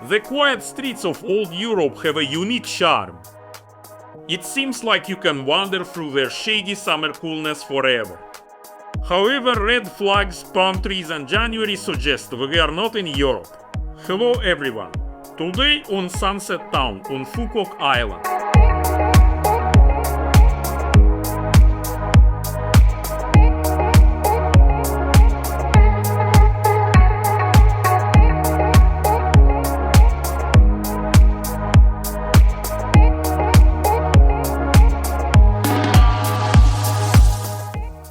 The quiet streets of old Europe have a unique charm. It seems like you can wander through their shady summer coolness forever. However, red flags, palm trees and January suggest we are not in Europe. Hello everyone. Today on Sunset Town on Phu Quoc Island.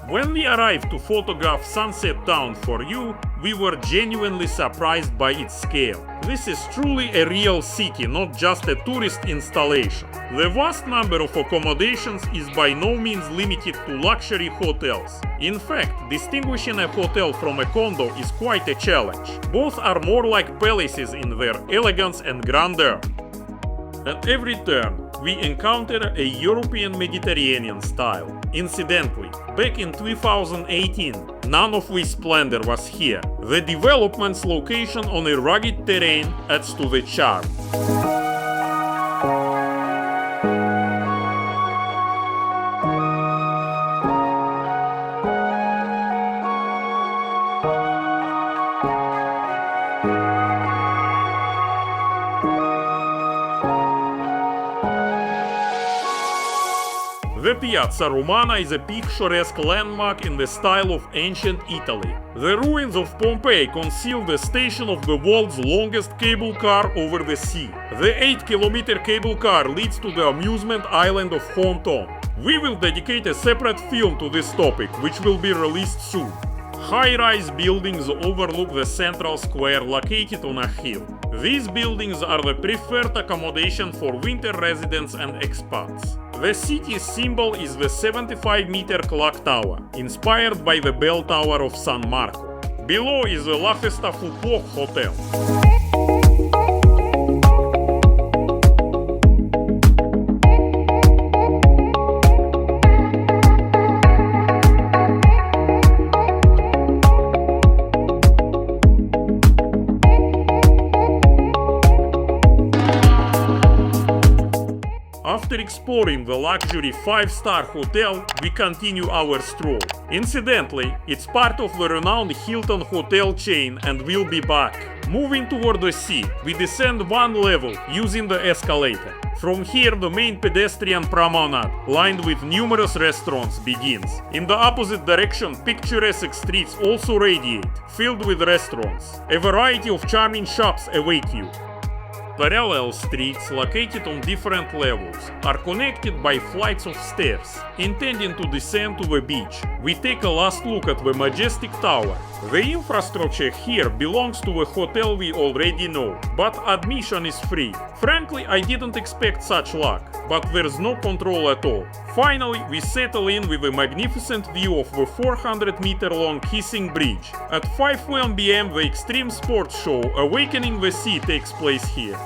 When we arrived to photograph Sunset Town for you, we were genuinely surprised by its scale. This is truly a real city, not just a tourist installation. The vast number of accommodations is by no means limited to luxury hotels. In fact, distinguishing a hotel from a condo is quite a challenge. Both are more like palaces in their elegance and grandeur. At every turn, we encounter a European Mediterranean style. Incidentally, back in 2018, none of this splendor was here. The development's location on a rugged terrain adds to the charm. The Piazza Romana is a picturesque landmark in the style of ancient Italy. The ruins of Pompeii conceal the station of the world's longest cable car over the sea. The 8-kilometer cable car leads to the amusement island of Honton. We will dedicate a separate film to this topic, which will be released soon. High-rise buildings overlook the central square located on a hill. These buildings are the preferred accommodation for winter residents and expats. The city's symbol is the 75-meter clock tower, inspired by the bell tower of San Marco. Below is the La Festa Phu Quoc Hotel. After exploring the luxury 5-star hotel, we continue our stroll. Incidentally, it's part of the renowned Hilton hotel chain and we'll be back. Moving toward the sea, we descend one level using the escalator. From here, the main pedestrian promenade, lined with numerous restaurants, begins. In the opposite direction, picturesque streets also radiate, filled with restaurants. A variety of charming shops await you. Parallel streets, located on different levels, are connected by flights of stairs. Intending to descend to the beach, we take a last look at the majestic tower. The infrastructure here belongs to a hotel we already know, but admission is free. Frankly, I didn't expect such luck, but there's no control at all. Finally, we settle in with a magnificent view of the 400-meter-long Kissing Bridge. At 5:1 p.m. the extreme sports show Awakening the Sea takes place here.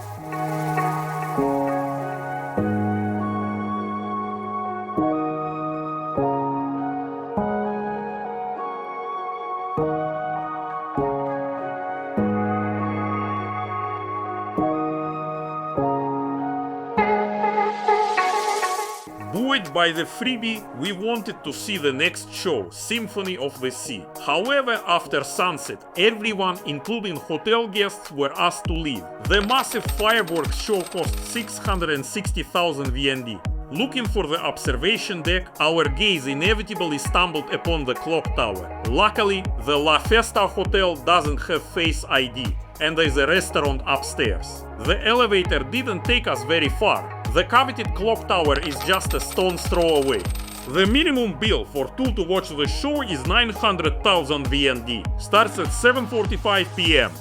Buoyed by the freebie, we wanted to see the next show, Symphony of the Sea. However, after sunset, everyone, including hotel guests, were asked to leave. The massive fireworks show cost 660,000 VND. Looking for the observation deck, our gaze inevitably stumbled upon the clock tower. Luckily, the La Festa Hotel doesn't have Face ID, and there's a restaurant upstairs. The elevator didn't take us very far. The coveted clock tower is just a stone's throw away. The minimum bill for two to watch the show is 900,000 VND. Starts at 7:45 p.m.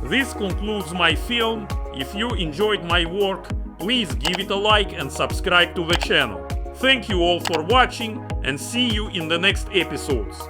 This concludes my film. If you enjoyed my work, please give it a like and subscribe to the channel. Thank you all for watching and see you in the next episodes.